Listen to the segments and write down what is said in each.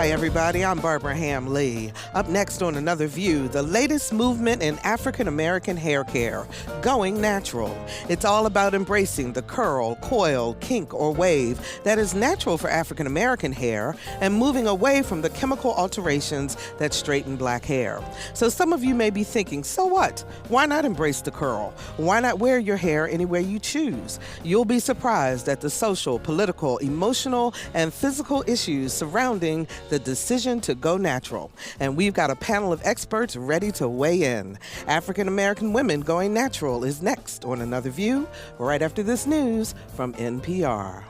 Hi, everybody. I'm Barbara Ham Lee. Up next on Another View, the latest movement in African American hair care, going natural. It's all about embracing the curl, coil, kink, or wave that is natural for African American hair and moving away from the chemical alterations that straighten black hair. So some of you may be thinking, so what? Why not embrace the curl? Why not wear your hair any way you choose? You'll be surprised at the social, political, emotional, and physical issues surrounding the decision to go natural. And we've got a panel of experts ready to weigh in. African American women going natural is next on Another View, right after this news from NPR.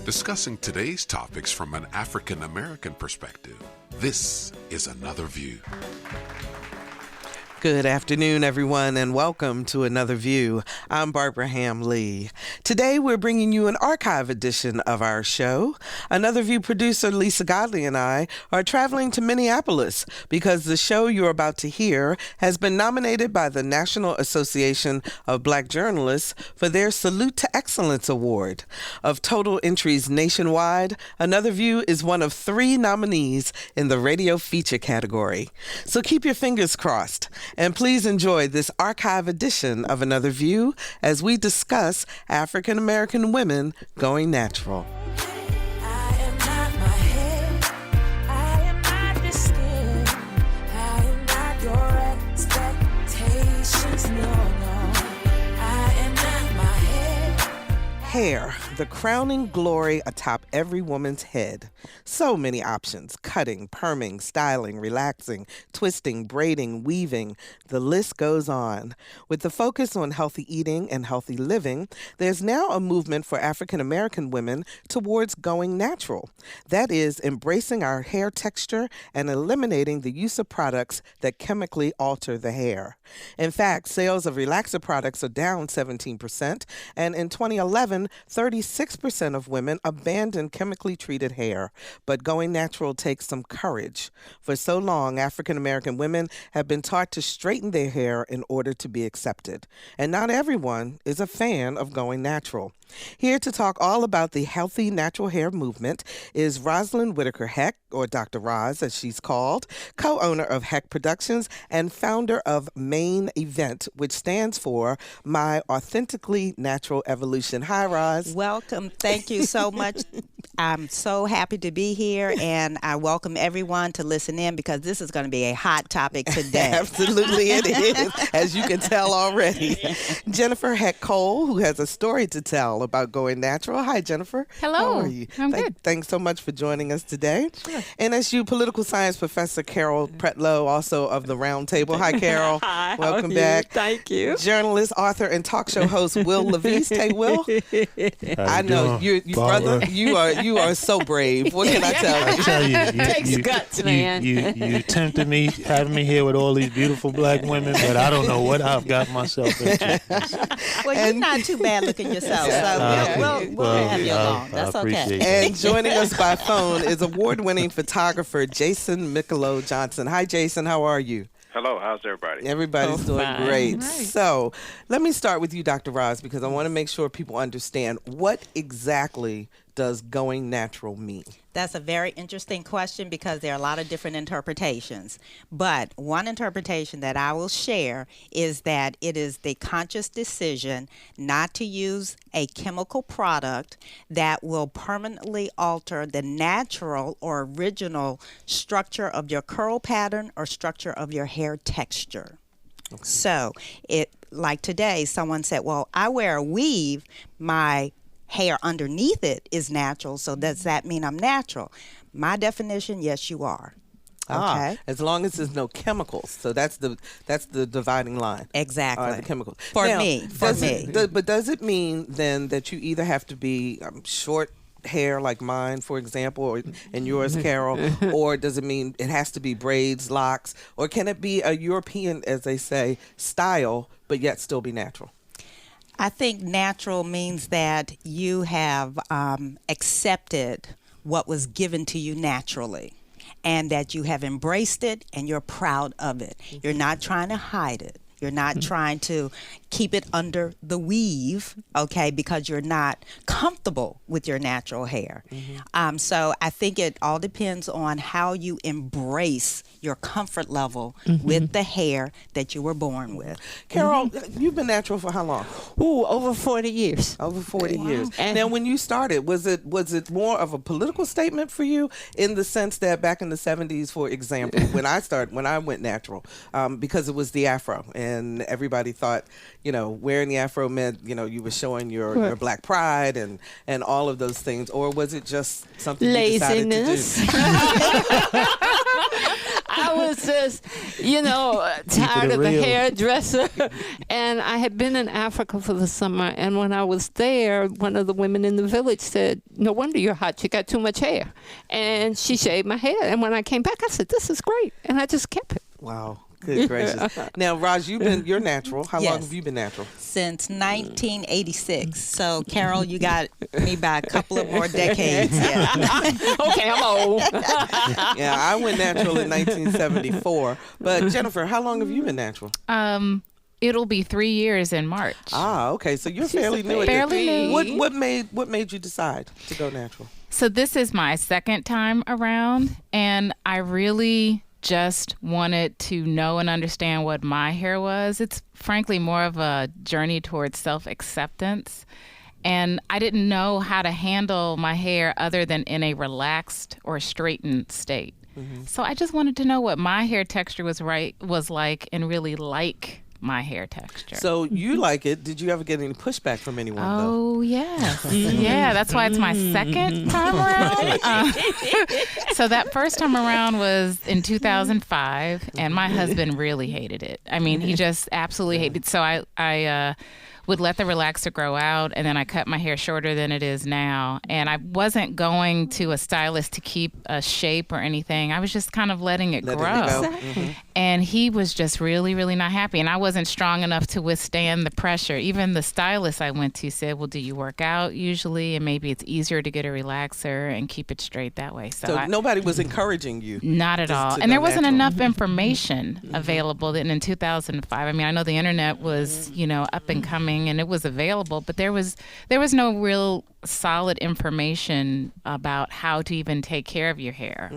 Discussing today's topics from an African American perspective, this is Another View. Good afternoon, everyone, and welcome to Another View. I'm Barbara Ham Lee. Today, we're bringing you an archive edition of our show. Another View producer Lisa Godley and I are traveling to Minneapolis because the show you're about to hear has been nominated by the National Association of Black Journalists for their Salute to Excellence Award. Of total entries nationwide, Another View is one of 3 nominees in the radio feature category. So keep your fingers crossed. And please enjoy this archive edition of Another View as we discuss African American women going natural. I am not my head, I am not the skin, I am not your expectations, no, I am not my head. Hair, the crowning glory atop every woman's head. So many options: cutting, perming, styling, relaxing, twisting, braiding, weaving. The list goes on. With the focus on healthy eating and healthy living, there's now a movement for African American women towards going natural. That is, embracing our hair texture and eliminating the use of products that chemically alter the hair. In fact, sales of relaxer products are down 17%, and in 2011, 36% of women abandoned chemically treated hair. But going natural takes some courage. For so long, African American women have been taught to straighten their hair in order to be accepted. And not everyone is a fan of going natural. Here to talk all about the healthy natural hair movement is Rosalynne Whitaker-Heck, or Dr. Roz as she's called, co-owner of Heck Productions and founder of Main Event, which stands for My Authentically Natural Evolution. Hi, Roz. Welcome. Thank you so much. I'm so happy to be here, and I welcome everyone to listen in because this is going to be a hot topic today. Absolutely it is, as you can tell already. Jennifer Heck Cole, who has a story to tell about going natural. Hi, Jennifer. Hello. How are you? I'm good. Thanks so much for joining us today. Sure. NSU political science professor Carol Pretlow, also of the Round Table. Hi, Carol. Hi. Welcome how are back. You? Thank you. Journalist, author, and talk show host Wil LaVeist. Hey, Will. I know you brother. You are so brave. What can I tell you? I tell you, Takes guts, man. You tempted me, having me here with all these beautiful black women, but I don't know what I've got myself into. Well, you're not too bad looking yourself, so we'll have you along. That's okay. And joining us by phone is award-winning photographer Jason Michelot Johnson. Hi, Jason. How are you? Hello, how's everybody? Everybody's doing fine. great. Right. So let me start with you, Dr. Roz, because I want to make sure people understand what exactly does going natural mean? That's a very interesting question because there are a lot of different interpretations. But one interpretation that I will share is that it is the conscious decision not to use a chemical product that will permanently alter the natural or original structure of your curl pattern or structure of your hair texture. Okay. So, like today, someone said, well, I wear a weave, my hair underneath it is natural, so does that mean I'm natural? My definition, yes, you are. Okay. As long as there's no chemicals. So that's the dividing line. Exactly. The chemicals. For now, me. But does it mean then that you either have to be short hair like mine, for example, or and yours, Carol, or does it mean it has to be braids, locks, or can it be a European, as they say, style, but yet still be natural? I think natural means that you have accepted what was given to you naturally. and that you have embraced it and you're proud of it. You're not trying to hide it. You're not trying to keep it under the weave, okay, because you're not comfortable with your natural hair. So I think it all depends on how you embrace your comfort level with the hair that you were born with. Carol, you've been natural for how long? Ooh, over 40 years. Over 40 years. And Now, when you started, was it more of a political statement for you, in the sense that back in the 70s, for example, when I went natural, because it was the afro, and everybody thought, wearing the afro meant, you were showing your black pride and all of those things, or was it just something laziness. you decided to do? I was just, tired of the hairdresser. And I had been in Africa for the summer. And when I was there, one of the women in the village said, "No wonder you're hot. You got too much hair." And she shaved my hair. And when I came back, I said, "This is great." And I just kept it. Wow. Good gracious. Now, Raj, you're natural. How long Yes. have you been natural? Since 1986. So, Carol, you got me by a couple of more decades. Yeah. Okay, I'm old. Yeah, I went natural in 1974. But Jennifer, how long have you been natural? It'll be 3 years in March. Ah, okay. So you're fairly new at Fairly this. new. What made you decide to go natural? So this is my second time around, and I really just wanted to know and understand what my hair was. It's frankly more of a journey towards self-acceptance. And I didn't know how to handle my hair other than in a relaxed or straightened state. So I just wanted to know what my hair texture was like and really like my hair texture. So you like it. Did you ever get any pushback from anyone, though? Oh, yes. Yeah, that's why it's my second time around. So that first time around was in 2005, and my husband really hated it. I mean, he just absolutely hated it. So I would let the relaxer grow out, and then I cut my hair shorter than it is now. And I wasn't going to a stylist to keep a shape or anything. I was just kind of letting it grow. And he was just really, really not happy. And I wasn't strong enough to withstand the pressure. Even the stylist I went to said, "Well, do you work out usually? And maybe it's easier to get a relaxer and keep it straight that way." So nobody was encouraging you? Not at all. And there wasn't enough information available. Then in 2005, I mean, I know the internet was, up and coming, and it was available, but there was no real solid information about how to even take care of your hair.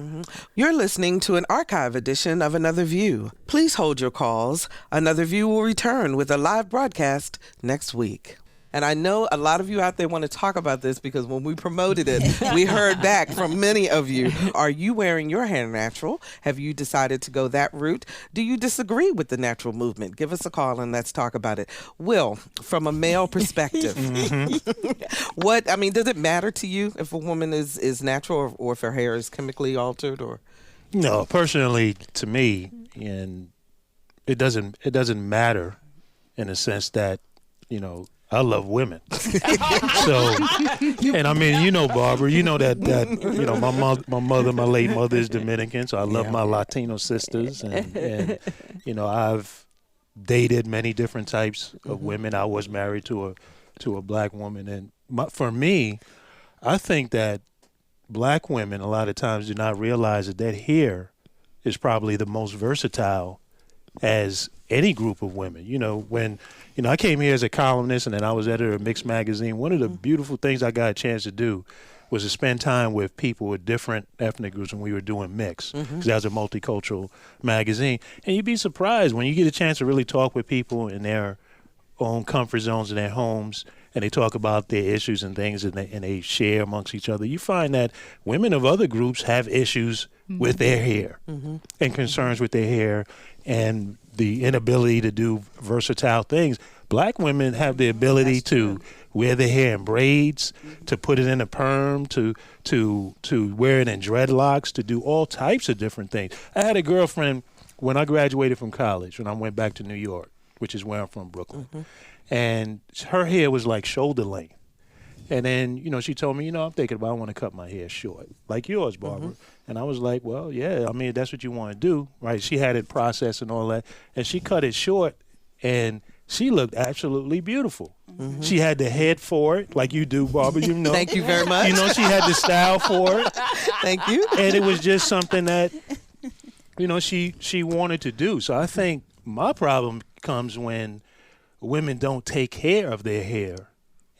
You're listening to an archive edition of Another View. Please hold your calls. Another View will return with a live broadcast next week. And I know a lot of you out there want to talk about this, because when we promoted it, we heard back from many of you. Are you wearing your hair natural? Have you decided to go that route? Do you disagree with the natural movement? Give us a call and let's talk about it. Will, from a male perspective, does it matter to you if a woman is natural or if her hair is chemically altered? Or No, personally, to me, and it doesn't matter in the sense that, I love women. So, and I mean, Barbara, that my late mother is Dominican, so I love my Latino sisters, and I've dated many different types of women. I was married to a black woman, and for me, I think that black women a lot of times do not realize that hair is probably the most versatile as any group of women. When I came here as a columnist, and then I was editor of Mixed Magazine, one of the beautiful things I got a chance to do was to spend time with people with different ethnic groups when we were doing Mix, because that was a multicultural magazine. And you'd be surprised when you get a chance to really talk with people in their own comfort zones in their homes, and they talk about their issues and things, and they share amongst each other. You find that women of other groups have issues with their hair and concerns with their hair and the inability to do versatile things. Black women have the ability to wear their hair in braids, to put it in a perm, to wear it in dreadlocks, to do all types of different things. I had a girlfriend when I graduated from college, when I went back to New York, which is where I'm from, Brooklyn. And her hair was like shoulder length. And then, she told me, I'm thinking about, I want to cut my hair short, like yours, Barbara. And I was like, well, yeah, I mean, that's what you want to do, right? She had it processed and all that. And she cut it short, and she looked absolutely beautiful. She had the head for it, like you do, Barbara. You know. Thank you very much. You know, she had the style for it. Thank you. And it was just something that, she wanted to do. So I think my problem comes when women don't take care of their hair.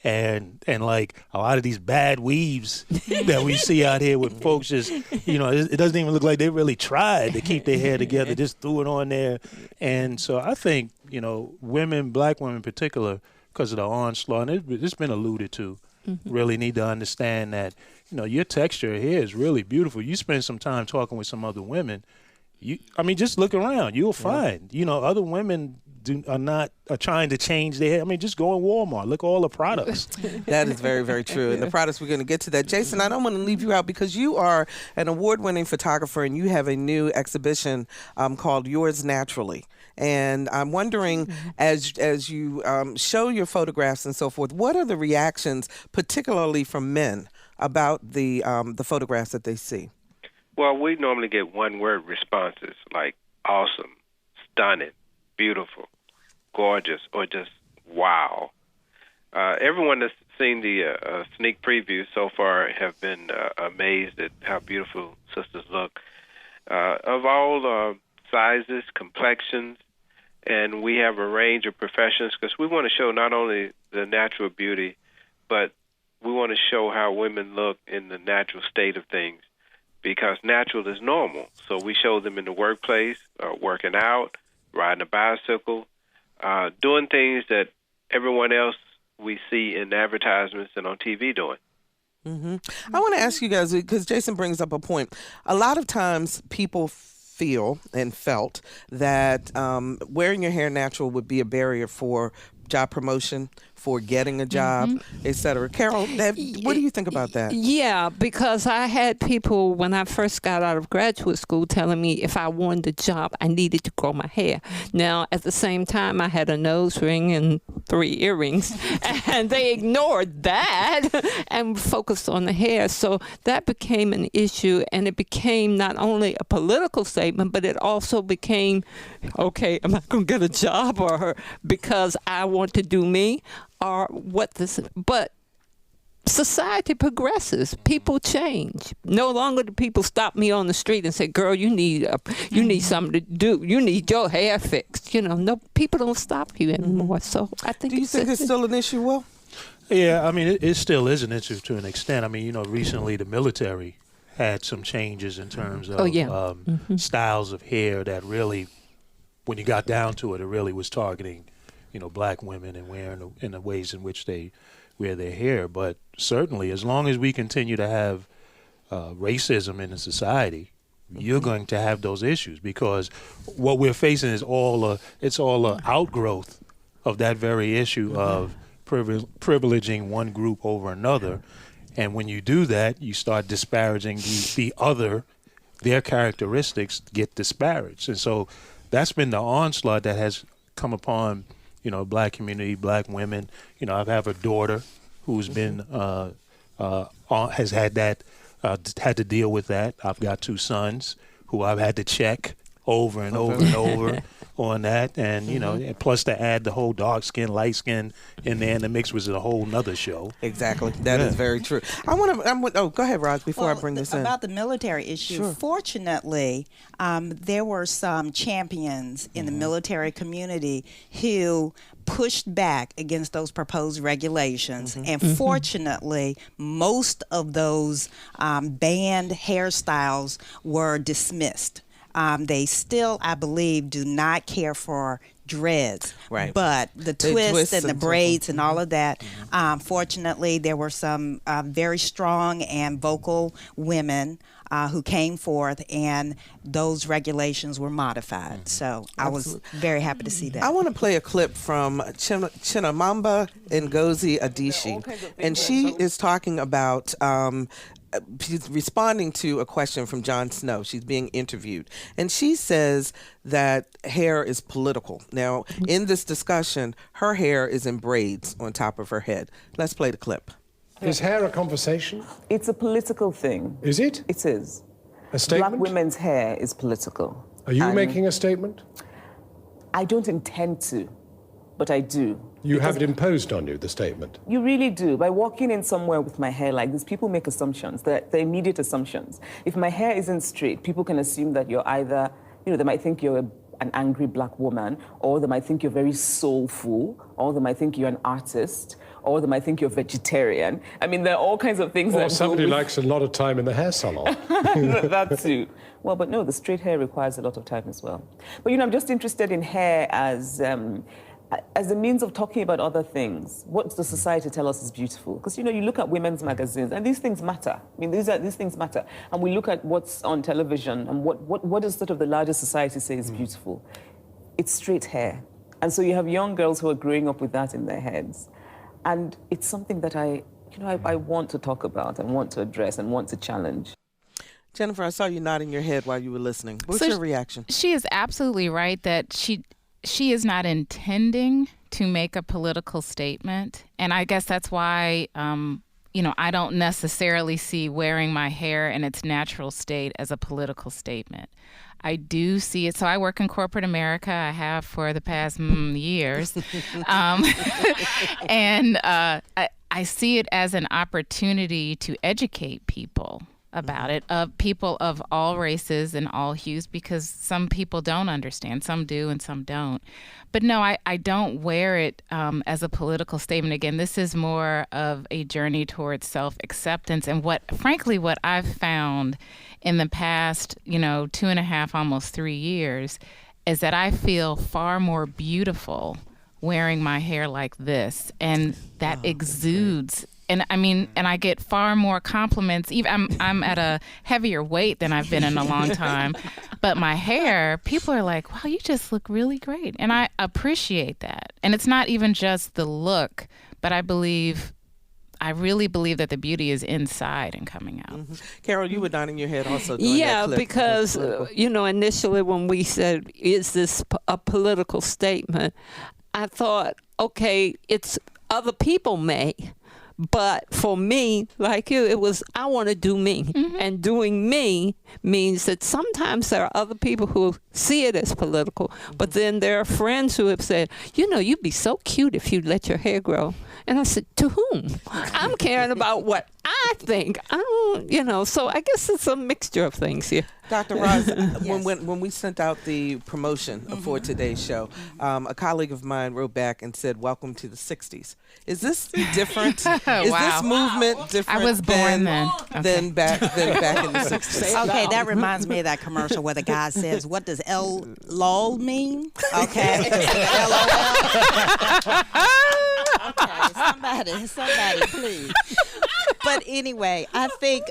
And like a lot of these bad weaves that we see out here with folks just, it doesn't even look like they really tried to keep their hair together, just threw it on there. And so I think, women, black women in particular, because of the onslaught, and it's been alluded to, really need to understand that, your texture of hair is really beautiful. You spend some time talking with some other women, just look around, you'll find, other women are trying to change their hair. Just go in Walmart. Look at all the products. That is very, very true. And the products, we're going to get to that. Jason, I don't want to leave you out because you are an award-winning photographer and you have a new exhibition called Yours Naturally. And I'm wondering, as you show your photographs and so forth, what are the reactions, particularly from men, about the photographs that they see? Well, we normally get one-word responses like awesome, stunning, beautiful, gorgeous, or just wow. Everyone that's seen the sneak preview so far have been amazed at how beautiful sisters look. Of all sizes, complexions, and we have a range of professions because we want to show not only the natural beauty, but we want to show how women look in the natural state of things because natural is normal. So we show them in the workplace, working out, riding a bicycle, doing things that everyone else we see in advertisements and on TV doing. I want to ask you guys, because Jason brings up a point. A lot of times people feel and felt that wearing your hair natural would be a barrier for job promotion, for getting a job, et cetera. Carol, what do you think about that? Yeah, because I had people when I first got out of graduate school telling me if I wanted a job, I needed to grow my hair. Now, at the same time, I had a nose ring and 3 earrings, and they ignored that and focused on the hair. So that became an issue, and it became not only a political statement, but it also became, okay, am I going to get a job or because I want to do me? Or what this, but society progresses. People change. No longer do people stop me on the street and say, "Girl, you need something to do. You need your hair fixed." No, people don't stop you anymore. So I think. Do you think it's still an issue, Will? Yeah, it still is an issue to an extent. Recently the military had some changes in terms of styles of hair that really, when you got down to it, it really was targeting black women and wearing in the ways in which they wear their hair. But certainly, as long as we continue to have racism in the society, you're going to have those issues because what we're facing is all a outgrowth of that very issue of privileging one group over another. And when you do that, you start disparaging the other. Their characteristics get disparaged. And so that's been the onslaught that has come upon black community, black women. I have a daughter who's been has had to deal with that. I've got 2 sons who I've had to check over and over and over on that, and and plus to add the whole dark skin, light skin in there, and the mix was a whole nother show. Exactly, that is very true. Go ahead, Raj. Before I bring this in about the military issue. Sure. Fortunately, there were some champions in the military community who pushed back against those proposed regulations, and fortunately, most of those banned hairstyles were dismissed. They still, I believe, do not care for dreads, right? But the twists and the braids and all of that. Fortunately, there were some very strong and vocal women who came forth, and those regulations were modified. So I was very happy to see that. I want to play a clip from Chimamanda Ngozi Adichie, and she is talking about she's responding to a question from Jon Snow. She's being interviewed, and she says that hair is political. Now, in this discussion, her hair is in braids on top of her head. Let's play the clip. Is hair a conversation? It's a political thing. Is it? It is. A statement? Black women's hair is political. Are you making a statement? I don't intend to. but I do. You have it imposed on you, the statement. You really do. By walking in somewhere with my hair like this, people make assumptions, they're immediate assumptions. If my hair isn't straight, people can assume that you're either, they might think you're an angry black woman, or they might think you're very soulful, or they might think you're an artist, or they might think you're vegetarian. I mean, there are all kinds of things. Or somebody likes a lot of time in the hair salon. That too. Well, but no, the straight hair requires a lot of time as well. But, I'm just interested in hair as a means of talking about other things. What does the society tell us is beautiful? Because, you look at women's magazines, and these things matter. I mean, these things matter. And we look at what's on television, and what does sort of the larger society say is beautiful? It's straight hair. And so you have young girls who are growing up with that in their heads. And it's something that I want to talk about and want to address and want to challenge. Jennifer, I saw you nodding your head while you were listening. What's your reaction? She is absolutely right that she is not intending to make a political statement. And I guess that's why, I don't necessarily see wearing my hair in its natural state as a political statement. I do see it. So I work in corporate America. I have for the past years. And I see it as an opportunity to educate people about it, of people of all races and all hues, because some people don't understand. Some do and some don't. But no, I don't wear it as a political statement. Again, this is more of a journey towards self-acceptance. And what I've found in the past, 2.5, almost 3 years, is that I feel far more beautiful wearing my hair like this. And that exudes. And I get far more compliments. Even I'm at a heavier weight than I've been in a long time. But my hair, people are like, wow, you just look really great. And I appreciate that. And it's not even just the look, but I really believe that the beauty is inside and coming out. Mm-hmm. Carol, you were nodding your head also. Yeah, because, initially when we said, is this a political statement, I thought, okay, it's other people may. But for me, like you, it was, I want to do me. Mm-hmm. And doing me means that sometimes there are other people who see it as political, but then there are friends who have said, you'd be so cute if you let your hair grow. And I said, to whom? I'm caring about what I think. I don't, so I guess it's a mixture of things here. Dr. Roz, yes. when we sent out the promotion for today's show, a colleague of mine wrote back and said, welcome to the 60s. Is this different? Is this movement different? I was born then. Than back in the 60s? Okay, that reminds me of that commercial where the guy says, what does LOL mean? Okay. LOL. Okay, somebody, please. But anyway, I think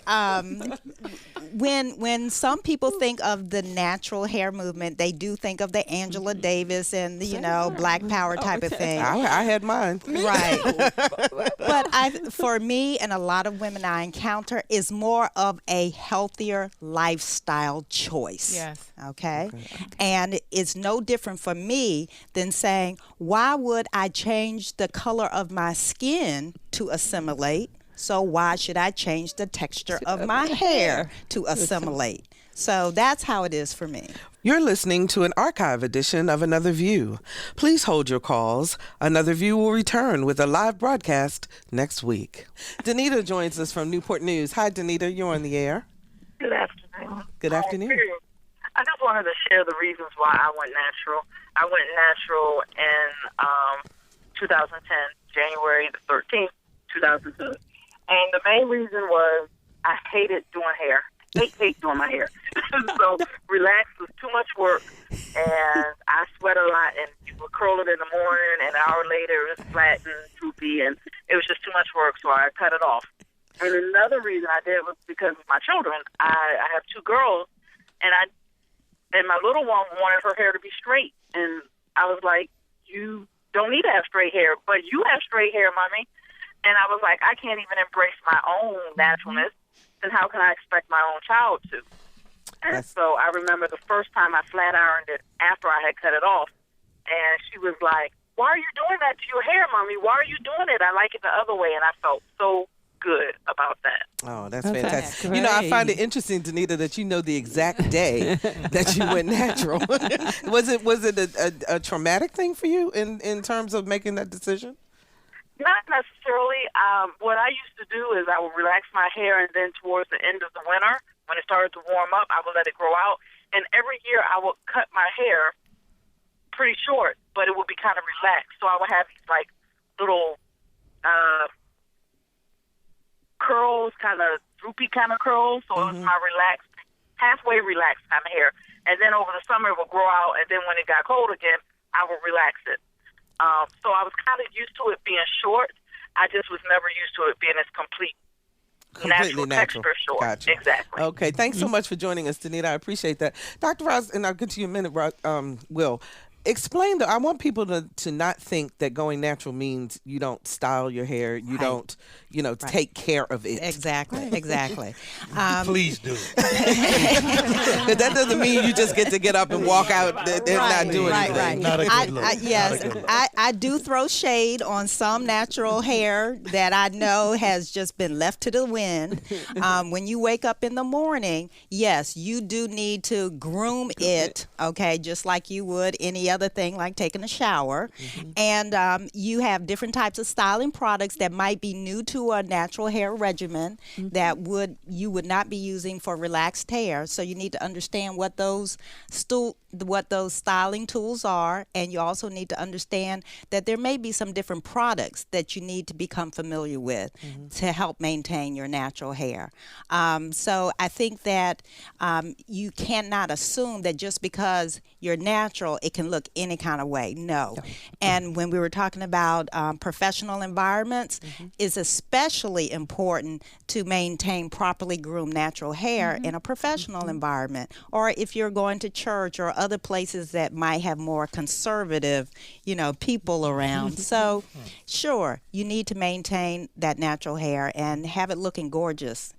when some people think of the natural hair movement, they do think of the Angela Davis and the Black Power type of thing. I had mine. Right. But for me and a lot of women I encounter, is more of a healthier lifestyle choice. Yes. Okay? And it's no different for me than saying, why would I change the color of my skin to assimilate? So why should I change the texture of my hair to assimilate? So that's how it is for me. You're listening to an archive edition of Another View. Please hold your calls. Another View will return with a live broadcast next week. Danita joins us from Newport News. Hi, Danita. You're on the air. Good afternoon. Good afternoon. I just wanted to share the reasons why I went natural. I went natural in 2010, January the 13th, 2002. And the main reason was I hated doing hair. Hate doing my hair. So relax was too much work, and I sweat a lot, and you would curl it in the morning, and an hour later it was flat and droopy, and it was just too much work, so I cut it off. And another reason I did was because of my children. I have two girls, and my little one wanted her hair to be straight, and I was like, you don't need to have straight hair, but you have straight hair, Mommy. And I was like, I can't even embrace my own naturalness, then how can I expect my own child to? And so I remember the first time I flat ironed it after I had cut it off, and she was like, why are you doing that to your hair, Mommy? Why are you doing it? I like it the other way. And I felt so good about that. Oh, that's Okay. fantastic. You know, I find it Great. interesting, Danita, that you know the exact day that you went natural. was it a traumatic thing for you in terms of making that decision? Not necessarily. What I used to do is I would relax my hair, and then towards the end of the winter, when it started to warm up, I would let it grow out. And every year I would cut my hair pretty short, but it would be kind of relaxed. So I would have these like little curls, kind of droopy kind of curls. So it was my relaxed, halfway relaxed kind of hair. And then over the summer it would grow out, and then when it got cold again, I would relax it. So I was kind of used to it being short. I just was never used to it being as Completely natural. texture short. Gotcha. Exactly. Okay, thanks so much for joining us, Danita. I appreciate that. Dr. Ross, and I'll get to you in a minute, Wil. Explain, I want people to not think that going natural means you don't style your hair, you don't, take care of it. Exactly. Please do. But that doesn't mean you just get up and walk out and not do anything. Right. Not a good look. Yes, Not a good look. I do throw shade on some natural hair that I know has just been left to the wind. When you wake up in the morning, yes, you do need to groom it, okay, just like you would any other thing like taking a shower. And you have different types of styling products that might be new to a natural hair regimen that you would not be using for relaxed hair. So you need to understand what those styling tools are, and you also need to understand that there may be some different products that you need to become familiar with to help maintain your natural hair. So I think that you cannot assume that just because you're natural, it can look any kind of way. No. And when we were talking about professional environments, it's especially important to maintain properly groomed natural hair in a professional environment, or if you're going to church or other places that might have more conservative, people around. So, sure, you need to maintain that natural hair and have it looking gorgeous.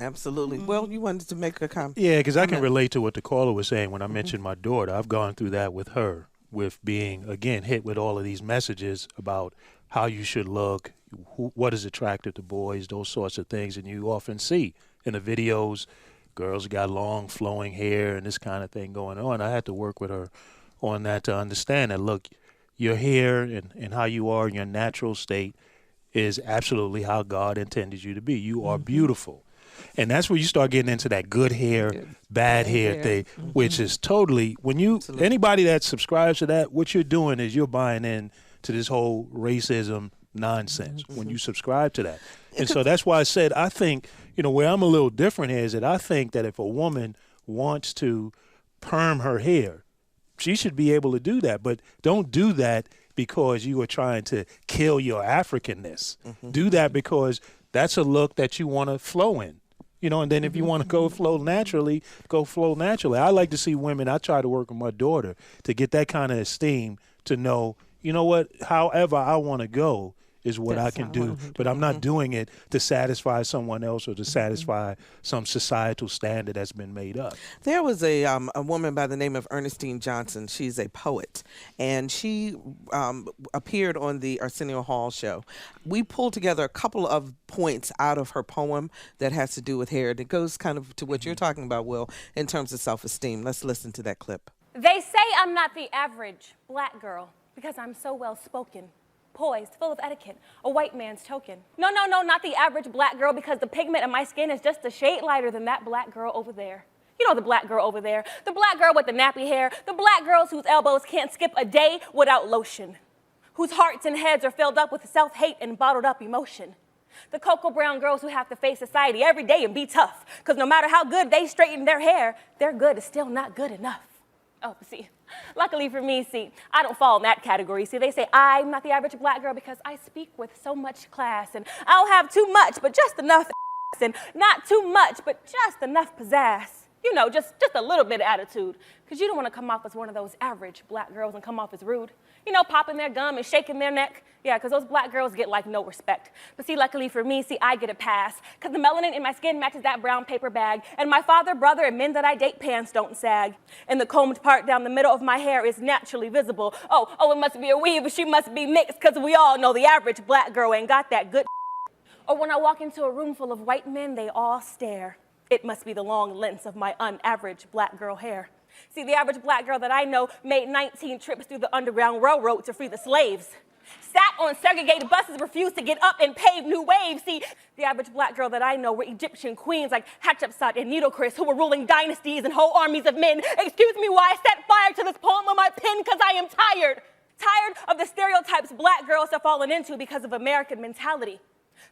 Absolutely. Well, you wanted to make a comment. Yeah, because I can relate to what the caller was saying when I mentioned my daughter. I've gone through that with her, with being, again, hit with all of these messages about how you should look, what is attractive to boys, those sorts of things. And you often see in the videos, girls got long flowing hair and this kind of thing going on. I had to work with her on that to understand that, look, your hair and how you are in your natural state is absolutely how God intended you to be. You are beautiful. And that's where you start getting into that good hair, bad hair thing, which is totally, anybody that subscribes to that, what you're doing is you're buying in to this whole racism nonsense when you subscribe to that. And so that's why I said, I think, where I'm a little different here is that I think that if a woman wants to perm her hair, she should be able to do that. But don't do that because you are trying to kill your Africanness. Do that because that's a look that you want to flow in. And then if you want to go flow naturally, go flow naturally. I like to see women, I try to work with my daughter to get that kind of esteem to know, what, however I want to go is what I can do, but I'm not doing it to satisfy someone else or to satisfy some societal standard that's been made up. There was a woman by the name of Ernestine Johnson. She's a poet, and she appeared on the Arsenio Hall show. We pulled together a couple of points out of her poem that has to do with hair. That goes kind of to what you're talking about, Wil, in terms of self-esteem. Let's listen to that clip. They say I'm not the average black girl because I'm so well-spoken, poised, full of etiquette, a white man's token. No, not the average black girl because the pigment in my skin is just a shade lighter than that black girl over there. The black girl over there, the black girl with the nappy hair, the black girls whose elbows can't skip a day without lotion, whose hearts and heads are filled up with self-hate and bottled up emotion. The cocoa brown girls who have to face society every day and be tough, because no matter how good they straighten their hair, their good is still not good enough. Oh, see, luckily for me, I don't fall in that category. See, they say I'm not the average black girl because I speak with so much class, and I don't have too much, but just enough ass, and not too much, but just enough pizzazz. Just a little bit of attitude, because you don't want to come off as one of those average black girls and come off as rude. Popping their gum and shaking their neck. Yeah, because those black girls get, no respect. But see, luckily for me, I get a pass, because the melanin in my skin matches that brown paper bag, and my father, brother, and men that I date pants don't sag. And the combed part down the middle of my hair is naturally visible. Oh, it must be a weave, but she must be mixed, because we all know the average black girl ain't got that good. Or when I walk into a room full of white men, they all stare. It must be the long lengths of my unaverage black girl hair. See, the average black girl that I know made 19 trips through the Underground Railroad to free the slaves. Sat on segregated buses, refused to get up and pave new waves. See, the average black girl that I know were Egyptian queens like Hatshepsut and Nitocris who were ruling dynasties and whole armies of men. Excuse me while I set fire to this poem on my pen because I am tired. Tired of the stereotypes black girls have fallen into because of American mentality.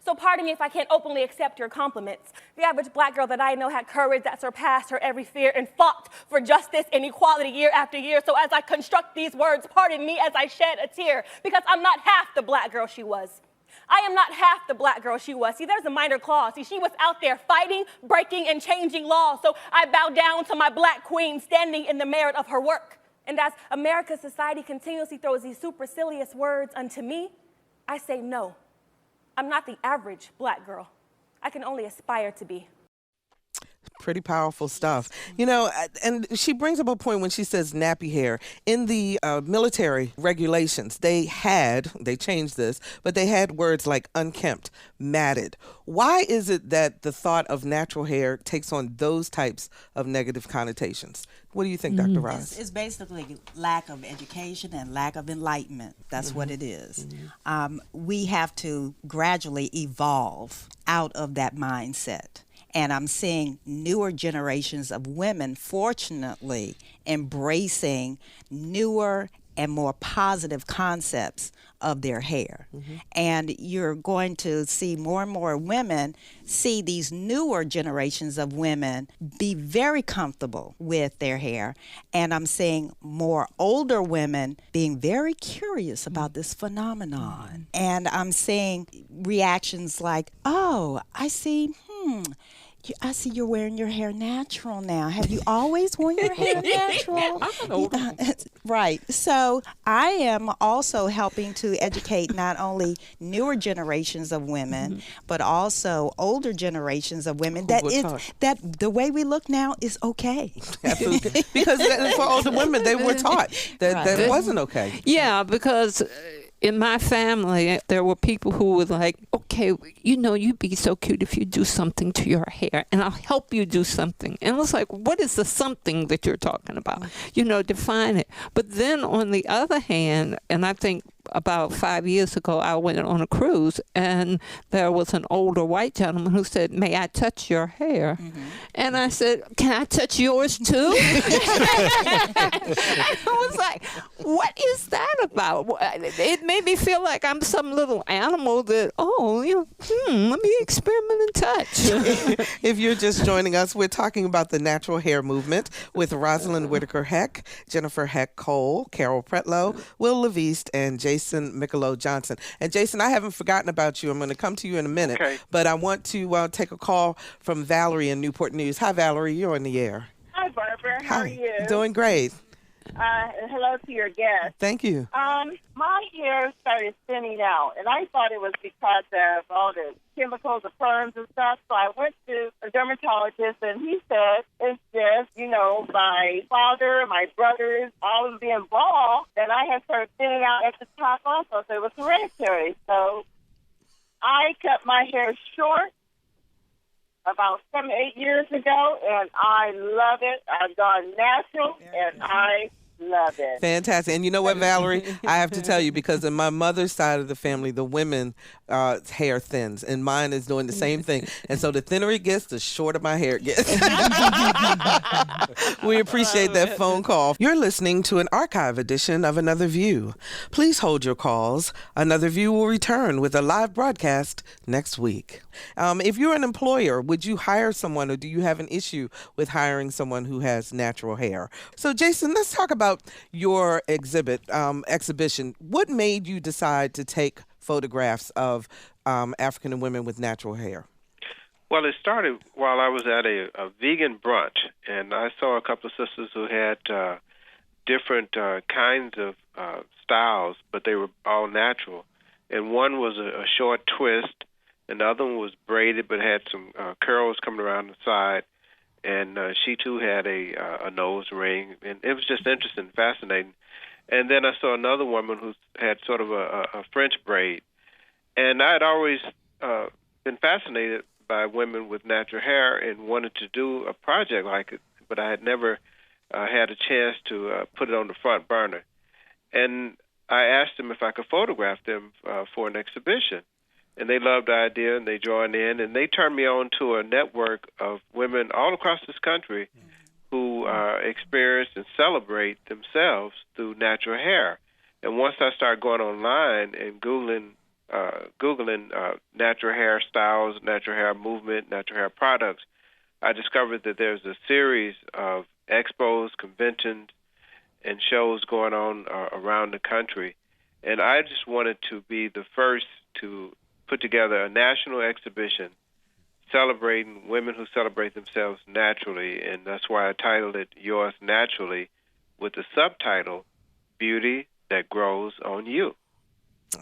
So pardon me if I can't openly accept your compliments. The average black girl that I know had courage that surpassed her every fear and fought for justice and equality year after year. So as I construct these words, pardon me as I shed a tear, because I'm not half the black girl she was. I am not half the black girl she was. See, there's a minor clause. See, she was out there fighting, breaking, and changing laws. So I bow down to my black queen standing in the merit of her work. And as America's society continuously throws these supercilious words unto me, I say no. I'm not the average black girl. I can only aspire to be. Pretty powerful stuff. You know, and she brings up a point when she says nappy hair. In the military regulations, they changed this, but they had words like unkempt, matted. Why is it that the thought of natural hair takes on those types of negative connotations? What do you think, Dr. Ross? It's basically lack of education and lack of enlightenment. That's what it is. We have to gradually evolve out of that mindset. And I'm seeing newer generations of women, fortunately, embracing newer and more positive concepts of their hair. And you're going to see more and more women see these newer generations of women be very comfortable with their hair. And I'm seeing more older women being very curious about this phenomenon. And I'm seeing reactions like, oh, I see you're wearing your hair natural now. Have you always worn your hair natural? Right. So I am also helping to educate not only newer generations of women, but also older generations of women that the way we look now is okay. Absolutely. Because for older women, they were taught that wasn't okay. Yeah, because in my family, there were people who were like, okay, you know, you'd be so cute if you do something to your hair, and I'll help you do something. And it was like, what is the something that you're talking about? You know, define it. But then on the other hand, and I think about 5 years ago, I went on a cruise, and there was an older white gentleman who said, may I touch your hair? And I said, can I touch yours too? I was like, what is that about? It made me feel like I'm some little animal that, let me experiment and touch. If you're just joining us, we're talking about the natural hair movement with Rosalynne Whitaker-Heck, Jennifer Heck Cole, Carol Pretlow, Wil LaVeist, and Jason Michelot Johnson. And Jason, I haven't forgotten about you. I'm going to come to you in a minute, but I want to take a call from Valerie in Newport News. Hi, Valerie. You're on the air. Hi, Barbara. How are you? Doing great. Hello to your guest. Thank you. My hair started thinning out, and I thought it was because of all the chemicals, the perms and stuff. So I went to a dermatologist, and he said it's just, my father, my brothers, all of being bald, and I had started thinning out at the top also, so it was hereditary. So I cut my hair short about 7 or 8 years ago, and I love it. I've gone natural, and I love it. Fantastic. And you know what, Valerie? I have to tell you, because in my mother's side of the family, the women hair thins, and mine is doing the same thing. And so the thinner it gets, the shorter my hair gets. We appreciate that phone call. You're listening to an archive edition of Another View. Please hold your calls. Another View will return with a live broadcast next week. If you're an employer, would you hire someone, or do you have an issue with hiring someone who has natural hair? So, Jason, let's talk about your exhibition. What made you decide to take photographs of African women with natural hair? Well, it started while I was at a vegan brunch, and I saw a couple of sisters who had different kinds of styles, but they were all natural. And one was a short twist, and the other one was braided but had some curls coming around the side. And she, too, had a nose ring. And it was just interesting, fascinating. And then I saw another woman who had sort of a French braid. And I had always been fascinated by women with natural hair and wanted to do a project like it, but I had never had a chance to put it on the front burner. And I asked them if I could photograph them for an exhibition. And they loved the idea, and they joined in, and they turned me on to a network of women all across this country who experience and celebrate themselves through natural hair. And once I started going online and Googling natural hair styles, natural hair movement, natural hair products, I discovered that there's a series of expos, conventions, and shows going on around the country. And I just wanted to be the first to put together a national exhibition celebrating women who celebrate themselves naturally, and that's why I titled it Yours Naturally, with the subtitle, Beauty That Grows on You.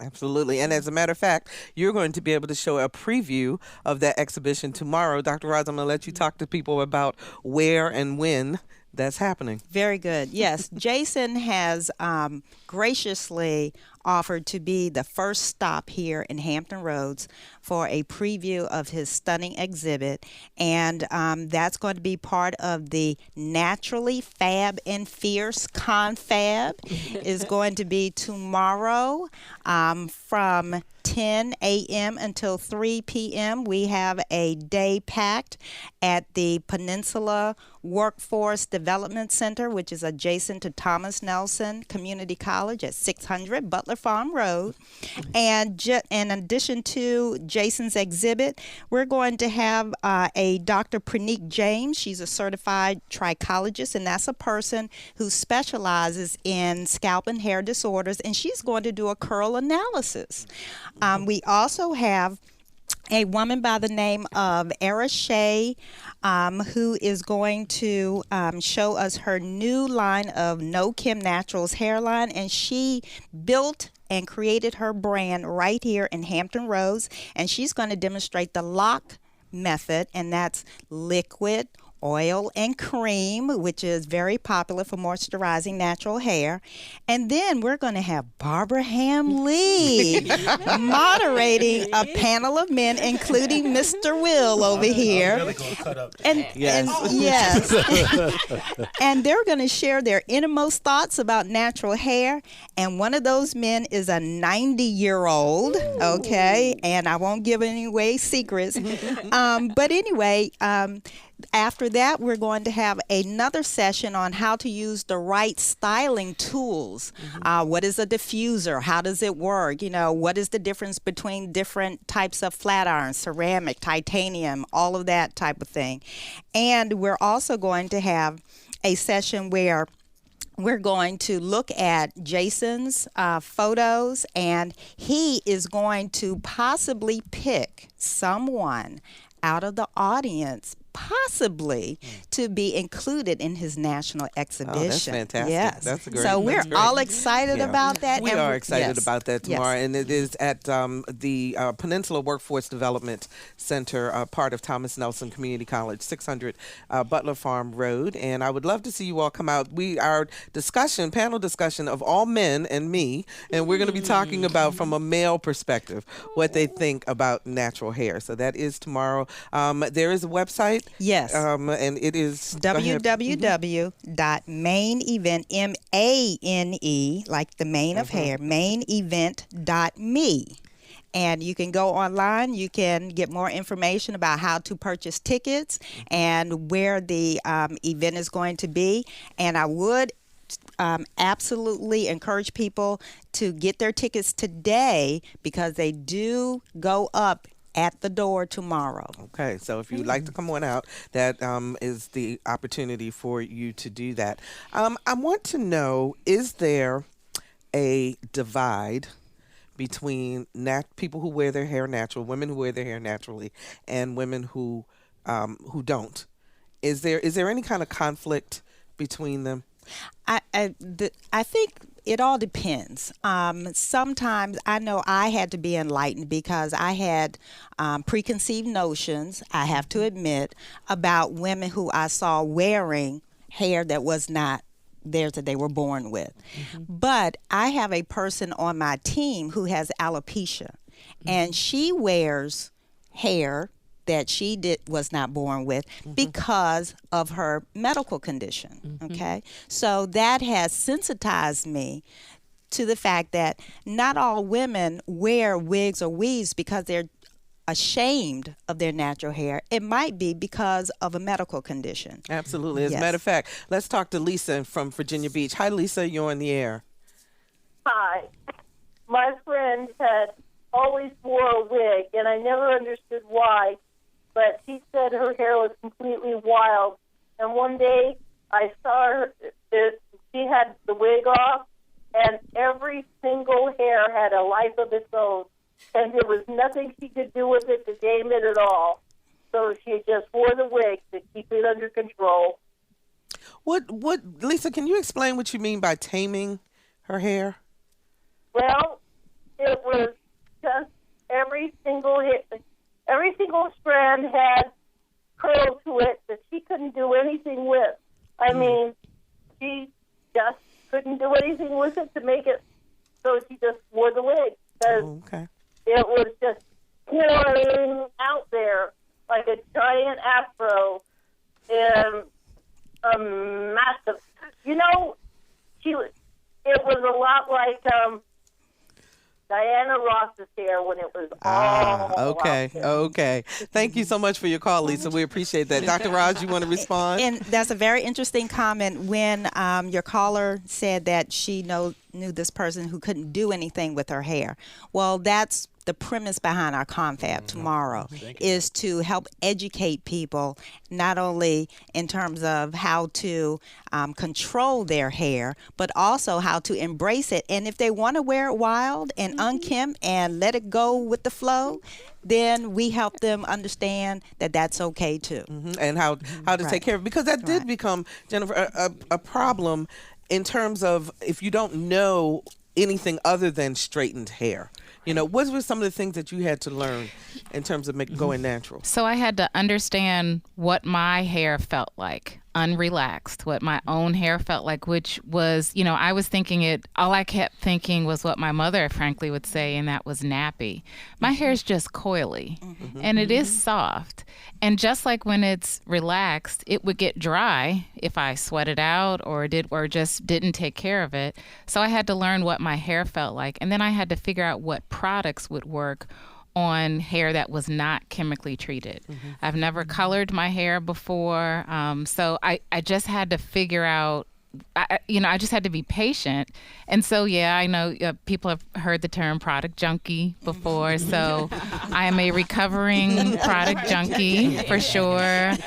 Absolutely. And as a matter of fact, you're going to be able to show a preview of that exhibition tomorrow. Dr. Roz, I'm going to let you talk to people about where and when that's happening. Very good. Yes, Jason has graciously offered to be the first stop here in Hampton Roads for a preview of his stunning exhibit, and that's going to be part of the Naturally Fab and Fierce Confab. Is going to be tomorrow from 10 a.m. until 3 p.m. We have a day packed at the Peninsula Workforce Development Center, which is adjacent to Thomas Nelson Community College at 600 Butler Farm Road. And in addition to Jason's exhibit, we're going to have a Dr. Praneek James. She's a certified trichologist, and that's a person who specializes in scalp and hair disorders, and she's going to do a curl analysis. We also have a woman by the name of Era Shea, who is going to show us her new line of No Kim Naturals hairline, and she built and created her brand right here in Hampton Roads, and she's going to demonstrate the lock method, and that's liquid, oil, and cream, which is very popular for moisturizing natural hair. And then we're going to have Barbara Ham-Lee moderating a panel of men, including Mr. Will over here. Really gonna cut up. And yes. And they're going to share their innermost thoughts about natural hair. And one of those men is a 90-year-old, okay? And I won't give any away secrets. But anyway, after that, we're going to have another session on how to use the right styling tools. What is a diffuser? How does it work? You know, what is the difference between different types of flat iron, ceramic, titanium, all of that type of thing. And we're also going to have a session where we're going to look at Jason's photos, and he is going to possibly pick someone out of the audience possibly to be included in his national exhibition. Oh, that's fantastic. Yes. That's great. So we're all excited about that. We are excited about that tomorrow. Yes. And it is at the Peninsula Workforce Development Center, part of Thomas Nelson Community College, 600 Butler Farm Road. And I would love to see you all come out. Our panel discussion of all men and me, and we're going to be talking about, from a male perspective, what they think about natural hair. So that is tomorrow. There is a website. Yes. And it is www.mainevent, M-A-N-E, like the mane of hair, mainevent.me. And you can go online. You can get more information about how to purchase tickets and where the event is going to be. And I would absolutely encourage people to get their tickets today, because they do go up at the door tomorrow. Okay, so if you'd like to come on out, that is the opportunity for you to do that. I want to know, is there a divide between people who wear their hair natural, women who wear their hair naturally, and women who don't? Is there any kind of conflict between them? I think it all depends. Sometimes I know I had to be enlightened because I had preconceived notions, I have to admit, about women who I saw wearing hair that was not theirs, that they were born with. But I have a person on my team who has alopecia, and she wears hair that she was not born with because of her medical condition. Okay, so that has sensitized me to the fact that not all women wear wigs or weaves because they're ashamed of their natural hair. It might be because of a medical condition. Absolutely. As a matter of fact, let's talk to Lisa from Virginia Beach. Hi, Lisa. You're on the air. Hi. My friend had always wore a wig, and I never understood why, but she said her hair was completely wild. And one day I saw her, she had the wig off, and every single hair had a life of its own. And there was nothing she could do with it to tame it at all. So she just wore the wig to keep it under control. Lisa, can you explain what you mean by taming her hair? Well, it was just every single strand had curl to it that she couldn't do anything with. I mean, she just couldn't do anything with it to make it, so she just wore the wig. Okay. It was just pouring out there like a giant afro and a massive. It was a lot like Diana Ross's hair when it was all okay. Thank you so much for your call, Lisa. We appreciate that. Dr. Raj, you want to respond? And that's a very interesting comment when your caller said that she knew this person who couldn't do anything with her hair. Well, that's the premise behind our confab tomorrow, is to help educate people not only in terms of how to control their hair, but also how to embrace it. And if they want to wear it wild and unkempt and let it go with the flow, then we help them understand that that's okay too. And how to take care of it. Because that did become, Jennifer, a problem in terms of if you don't know anything other than straightened hair. What were some of the things that you had to learn in terms of going natural? So I had to understand what my hair felt like, unrelaxed, what my own hair felt like, which was, I was thinking all I kept thinking was what my mother frankly would say, and that was nappy. My hair is just coily, and it is soft. And just like when it's relaxed, it would get dry if I sweat it out or just didn't take care of it. So I had to learn what my hair felt like, and then I had to figure out what products would work on hair that was not chemically treated. I've never colored my hair before, so I just had to figure out, I just had to be patient. And so, I know people have heard the term product junkie before, so I am a recovering product junkie for sure.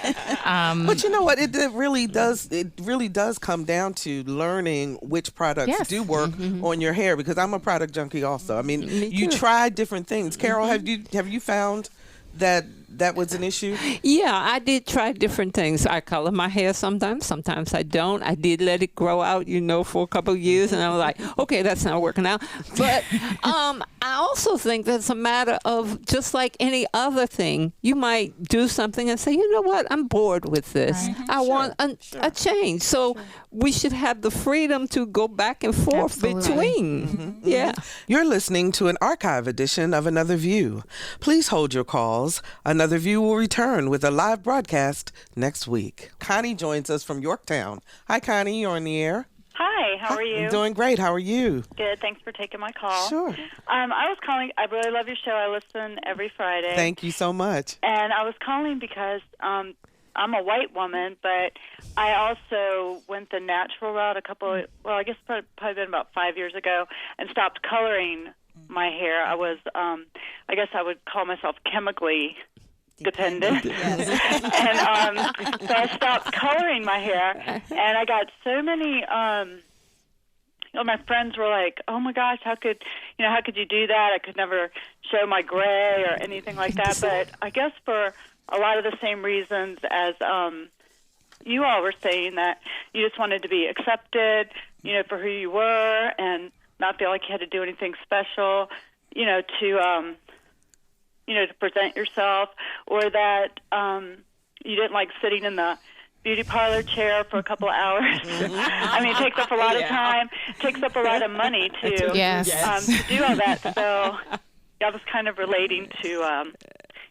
But you know what? It really does come down to learning which products do work on your hair, because I'm a product junkie also. I mean, you try different things. Carol, have you found that was an issue? Yeah, I did try different things. I color my hair sometimes I don't. I did let it grow out, for a couple of years, and I was like, okay, that's not working out. But I also think that's a matter of, just like any other thing, you might do something and say, you know what, I'm bored with this. I want a change. So we should have the freedom to go back and forth between. Yeah. You're listening to an archive edition of Another View. Please hold your calls. Another View will return with a live broadcast next week. Connie joins us from Yorktown. Hi, Connie. You're on the air. Hi. How are you? I'm doing great. How are you? Good. Thanks for taking my call. Sure. I was calling. I really love your show. I listen every Friday. Thank you so much. And I was calling because I'm a white woman, but I also went the natural route I guess probably been about 5 years ago, and stopped coloring my hair. I was, I guess I would call myself chemically dependent. And so I stopped coloring my hair, and I got so many my friends were like, oh my gosh, how could you do that? I could never show my gray or anything like that. But I guess for a lot of the same reasons as you all were saying, that you just wanted to be accepted, for who you were, and not feel like you had to do anything special, to present yourself, or that you didn't like sitting in the beauty parlor chair for a couple of hours. I mean, it takes up a lot of time, takes up a lot of money to do all that. So I was kind of relating to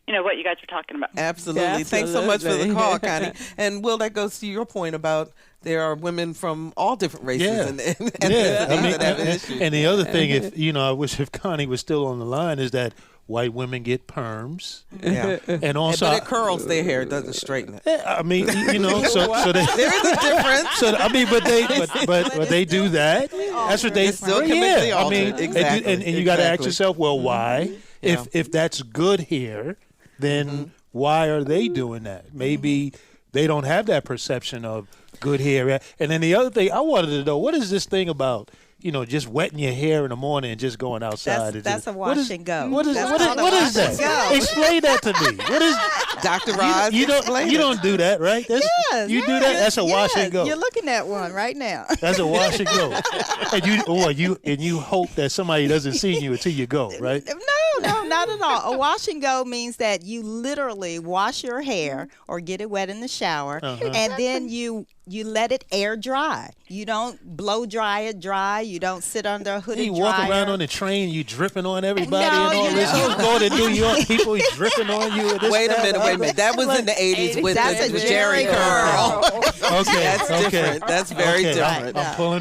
what you guys are talking about. Absolutely. Thanks so much for the call, Connie. And Will, that goes to your point about there are women from all different races and ethnicities that have an issue. And the other thing, I wish if Connie was still on the line, is that white women get perms. Yeah. And also, but it curls their hair, it doesn't straighten it. I mean, so they, there is a difference. So I mean, but they do that. That's what they still can be altered. I mean, exactly. and you got to ask yourself, well, why? If that's good hair, then why are they doing that? Maybe they don't have that perception of good hair. And then the other thing I wanted to know, what is this thing about, just wetting your hair in the morning and just going outside? That's a wash and go. What is that? Explain that to me. What is Dr. Roz? You don't do that, right? Yes. You do that? That's a wash and go. You're looking at one right now. That's a wash and go. And you hope that somebody doesn't see you until you go, right? No, not at all. A wash and go means that you literally wash your hair or get it wet in the shower, and then you let it air dry. You don't blow dry it dry. You don't sit under a hooded dryer. You walk around on the train, you dripping on everybody and all this. I was going to New York, people dripping on you. Wait a minute. That was in the 80s with the Jerry curl. Okay. That's different. That's very different. I'm pulling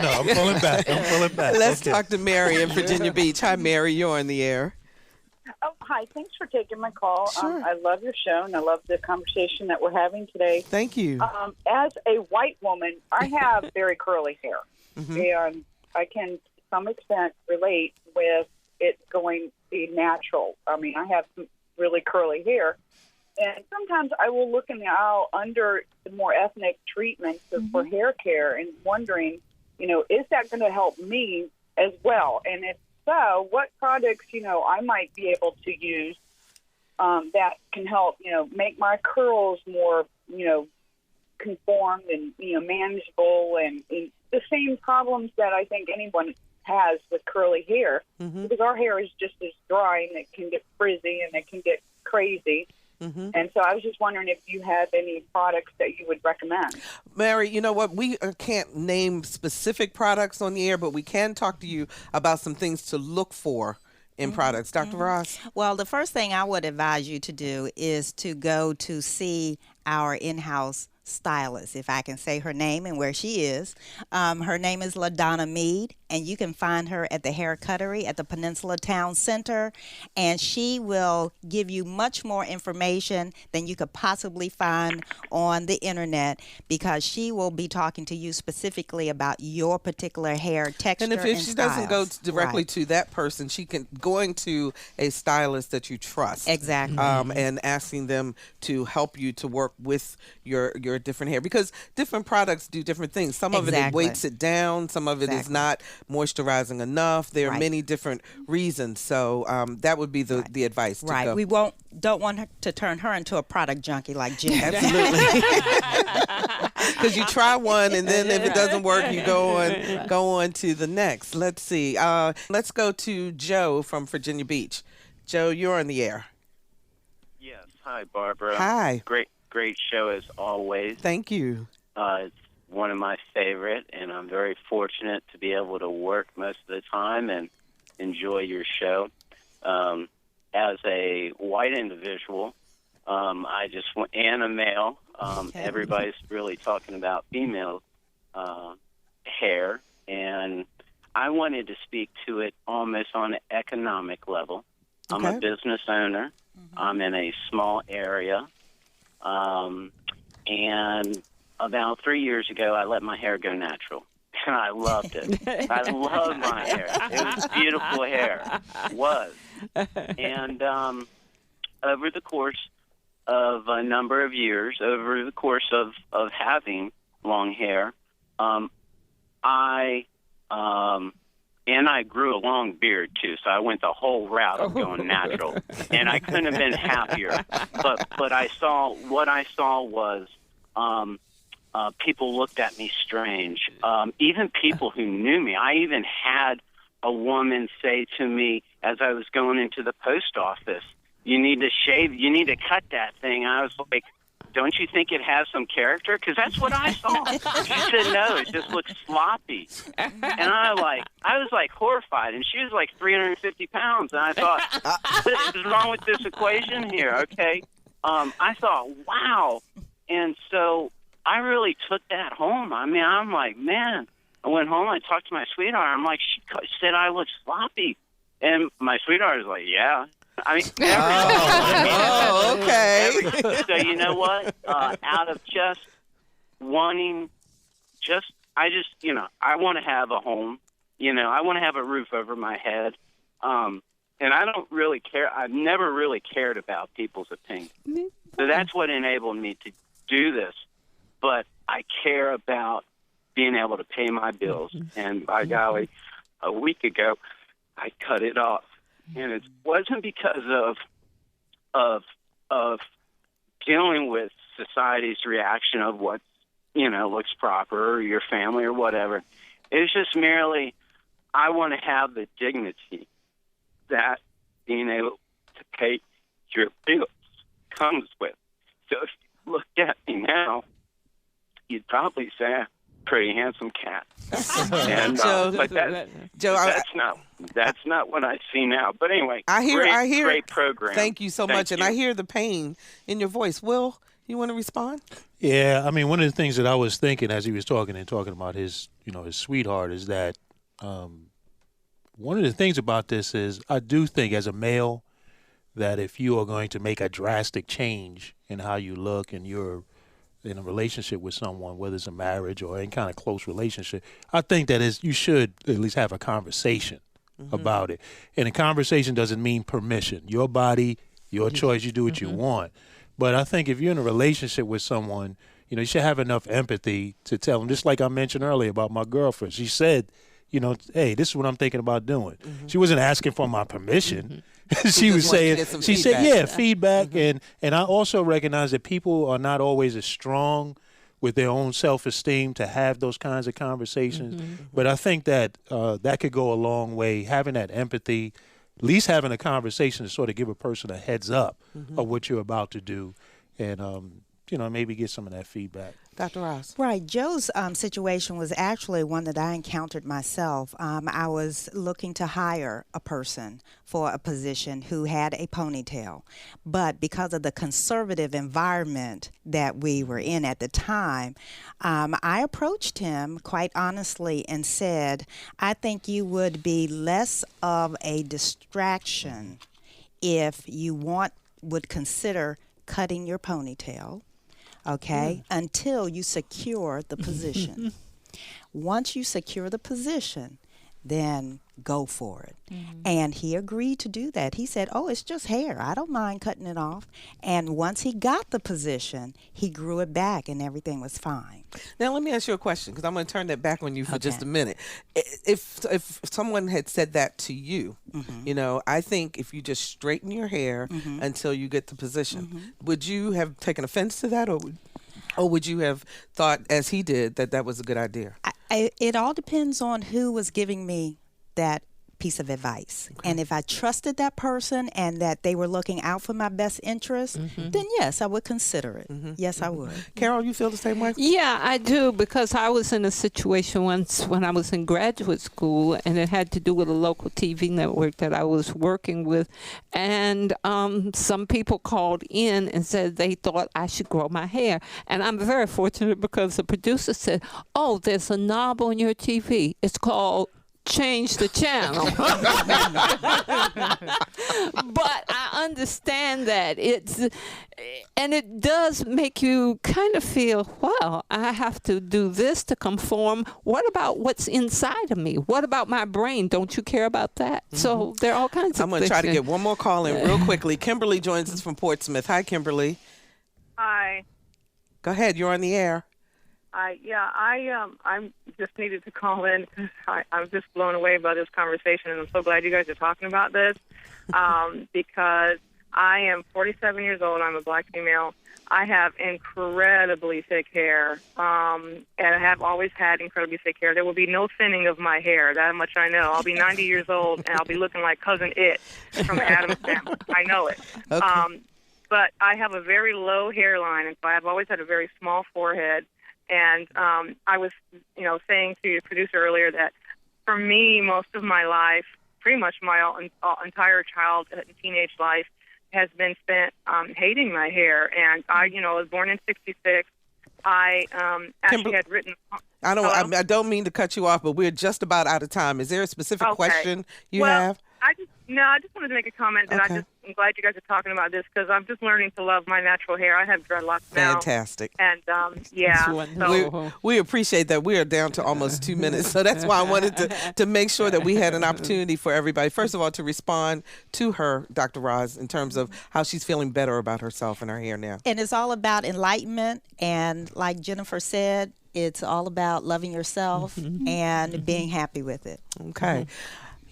back. Let's talk to Mary in Virginia Beach. Hi, Mary. You're on the air. Oh, hi. Thanks for taking my call. Sure. I love your show, and I love the conversation that we're having today. Thank you. As a white woman, I have very curly hair, and I can, to some extent, relate with it going be natural. I mean, I have some really curly hair, and sometimes I will look in the aisle under the more ethnic treatments for hair care and wondering, is that going to help me as well? And if so, what products, I might be able to use that can help, make my curls more, conformed and, manageable and the same problems that I think anyone has with curly hair, because our hair is just as dry and it can get frizzy and it can get crazy. And so I was just wondering if you have any products that you would recommend. Mary, you know what? We can't name specific products on the air, but we can talk to you about some things to look for in products. Dr. Ross? Well, the first thing I would advise you to do is to go to see our in-house stylist, if I can say her name and where she is. Her name is LaDonna Mead, and you can find her at the Hair Cuttery at the Peninsula Town Center, and she will give you much more information than you could possibly find on the internet, because she will be talking to you specifically about your particular hair texture and if she doesn't go directly to that person, she can going to a stylist that you trust. Exactly. And asking them to help you to work with your different hair, because different products do different things. Some of it weights it down, some of it is not moisturizing enough. There are many different reasons, so that would be the advice to go. We don't want her to turn her into a product junkie like Jen. Absolutely. Because you try one, and then if it doesn't work, you go on to the next. Let's see. Let's go to Joe from Virginia Beach. Joe, you're on the air. Yes. Hi, Barbara. Hi. Great show as always. Thank you. It's one of my favorite, and I'm very fortunate to be able to work most of the time and enjoy your show. As a white individual, and a male, everybody's really talking about female hair, and I wanted to speak to it almost on an economic level. I'm a business owner. I'm in a small area. And about 3 years ago, I let my hair go natural. And I loved it. I loved my hair. It was beautiful hair. It was. And over the course of a number of years, over the course of having long hair, I grew a long beard, too, so I went the whole route of going natural. And I couldn't have been happier. But what I saw was people looked at me strange. Even people who knew me. I even had a woman say to me as I was going into the post office, you need to shave, you need to cut that thing. I was like, don't you think it has some character? Because that's what I saw. She said, no, it just looks sloppy. And I was like horrified. And she was like 350 pounds. And I thought, what is wrong with this equation here? Okay. I thought, wow. And so I really took that home. I mean, I'm like, man. I went home. I talked to my sweetheart. I'm like, she said I look sloppy. And my sweetheart was like, yeah. I mean, okay. So you know what? Out of just wanting, I want to have a home. You know, I want to have a roof over my head. And I don't really care. I've never really cared about people's opinion. So that's what enabled me to do this. But I care about being able to pay my bills. And by golly, a week ago, I cut it off. And it wasn't because of dealing with society's reaction of what, looks proper, or your family or whatever. It's just merely, I want to have the dignity that being able to pay your bills comes with. So if you looked at me now, you'd probably say, pretty handsome cat. And, but that's not what I see now. But anyway, I hear great program. Thank you so much. And I hear the pain in your voice. Will, you want to respond? Yeah, I mean, one of the things that I was thinking as he was talking about his, his sweetheart is that one of the things about this is I do think as a male that if you are going to make a drastic change in how you look and you're in a relationship with someone, whether it's a marriage or any kind of close relationship, I think that you should at least have a conversation about it. And a conversation doesn't mean permission. Your body, your choice, you do what you want. But I think if you're in a relationship with someone, you should have enough empathy to tell them, just like I mentioned earlier about my girlfriend. She said, hey, this is what I'm thinking about doing. She wasn't asking for my permission. She was saying, feedback. And I also recognize that people are not always as strong with their own self-esteem to have those kinds of conversations. But I think that that could go a long way, having that empathy, at least having a conversation to sort of give a person a heads up of what you're about to do and, maybe get some of that feedback. Dr. Ross. Right. Joe's situation was actually one that I encountered myself. I was looking to hire a person for a position who had a ponytail. But because of the conservative environment that we were in at the time, I approached him quite honestly and said, I think you would be less of a distraction if you would consider cutting your ponytail. Okay, until you secure the position. Once you secure the position, then go for it. And he agreed to do that. He said, oh, it's just hair. I don't mind cutting it off. And once he got the position, he grew it back and everything was fine. Now, let me ask you a question, because I'm going to turn that back on you for just a minute. If someone had said that to you, I think if you just straighten your hair until you get the position, would you have taken offense to that, or would you have thought, as he did, that was a good idea? It all depends on who was giving me that piece of advice. And if I trusted that person and that they were looking out for my best interest, then yes, I would consider it. Yes, I would. Carol, you feel the same way? Yeah, I do, because I was in a situation once when I was in graduate school, and it had to do with a local TV network that I was working with. And some people called in and said they thought I should grow my hair. And I'm very fortunate because the producer said, oh, there's a knob on your TV. It's called change the channel. But I understand that it does make you kind of feel, well, I have to do this to conform. What about what's inside of me? What about my brain? Don't you care about that? So there are all kinds of I'm going to try to get one more call in real quickly. Kimberly joins us from Portsmouth. Hi, Kimberly. Hi. Go ahead. You're on the air. I just needed to call in because I'm just blown away by this conversation, and I'm so glad you guys are talking about this because I am 47 years old. I'm a black female. I have incredibly thick hair, and I have always had incredibly thick hair. There will be no thinning of my hair. That much I know. I'll be 90 years old, and I'll be looking like Cousin It from Addams Family. I know it. Okay. but I have a very low hairline, and so I've always had a very small forehead. And I was, saying to your producer earlier that for me, most of my life, pretty much my entire childhood and teenage life, has been spent hating my hair. And I was born in '66. I actually had written. I don't mean to cut you off, but we're just about out of time. Is there a specific question you have? I just wanted to make a comment that I'm glad you guys are talking about this, because I'm just learning to love my natural hair. I have dreadlocks now. Fantastic. And we appreciate that. We are down to almost 2 minutes, so that's why I wanted to make sure that we had an opportunity for everybody. First of all, to respond to her, Dr. Roz, in terms of how she's feeling better about herself and her hair now. And it's all about enlightenment, and like Jennifer said, it's all about loving yourself and being happy with it. Okay.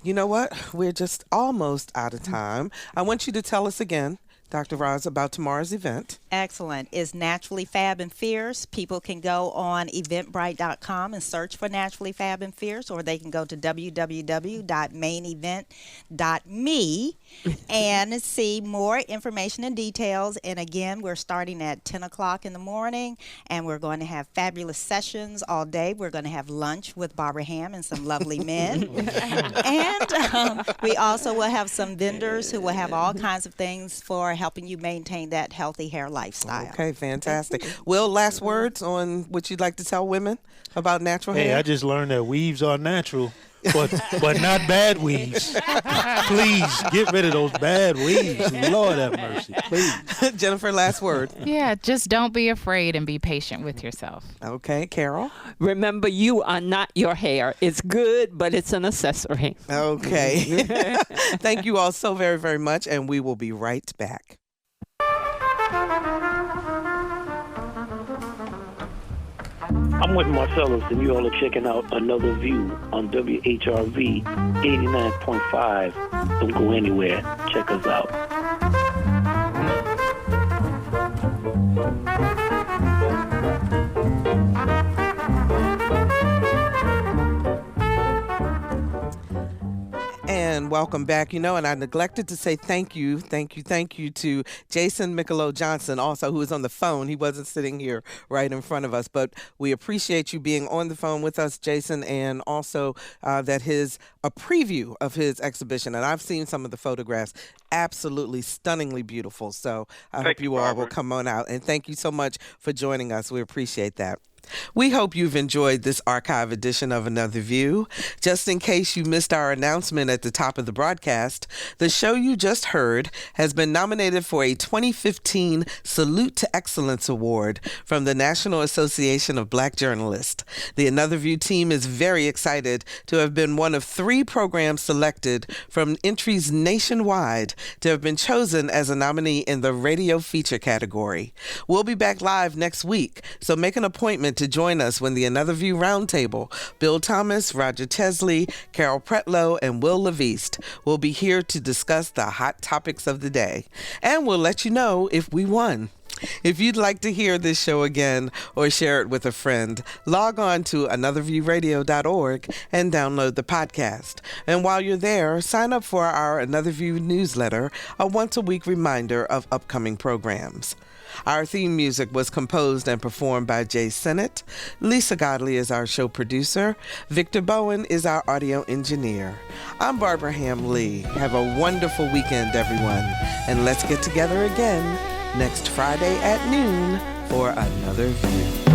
You know what? We're just almost out of time. I want you to tell us again, Dr. Roz, about tomorrow's event. Excellent. It's Naturally Fab and Fierce. People can go on eventbrite.com and search for Naturally Fab and Fierce, or they can go to www.mainevent.me and see more information and details. And again, we're starting at 10 o'clock in the morning, and we're going to have fabulous sessions all day. We're going to have lunch with Barbara Ham and some lovely men. And we also will have some vendors who will have all kinds of things for helping you maintain that healthy hair lifestyle. Okay, fantastic. Will, last words on what you'd like to tell women about natural hair? Hey, I just learned that weaves are natural, but not bad weaves. Please get rid of those bad weaves. Lord have mercy, please. Jennifer, last word. Yeah, just don't be afraid and be patient with yourself. Okay, Carol? Remember, you are not your hair. It's good, but it's an accessory. Okay. Thank you all so very, very much, and we will be right back. I'm with Marcellus, and you all are checking out Another View on WHRV 89.5. Don't go anywhere. Check us out. And welcome back. And I neglected to say thank you to Jason Michelow-Johnson, also, who is on the phone. He wasn't sitting here right in front of us, but we appreciate you being on the phone with us, Jason, and also that a preview of his exhibition, and I've seen some of the photographs, absolutely stunningly beautiful. So I hope you all will come on out, and thank you so much for joining us. We appreciate that. We hope you've enjoyed this archive edition of Another View. Just in case you missed our announcement at the top of the broadcast, the show you just heard has been nominated for a 2015 Salute to Excellence Award from the National Association of Black Journalists. The Another View team is very excited to have been one of 3 programs selected from entries nationwide to have been chosen as a nominee in the radio feature category. We'll be back live next week, so make an appointment to join us when the Another View Roundtable, Bill Thomas, Roger Chesley, Carol Pretlow, and Wil LaVeist will be here to discuss the hot topics of the day. And we'll let you know if we won. If you'd like to hear this show again or share it with a friend, log on to anotherviewradio.org and download the podcast. And while you're there, sign up for our Another View newsletter, a once-a-week reminder of upcoming programs. Our theme music was composed and performed by Jay Sennett. Lisa Godley is our show producer. Victor Bowen is our audio engineer. I'm Barbara Ham Lee. Have a wonderful weekend, everyone. And let's get together again next Friday at noon for Another View.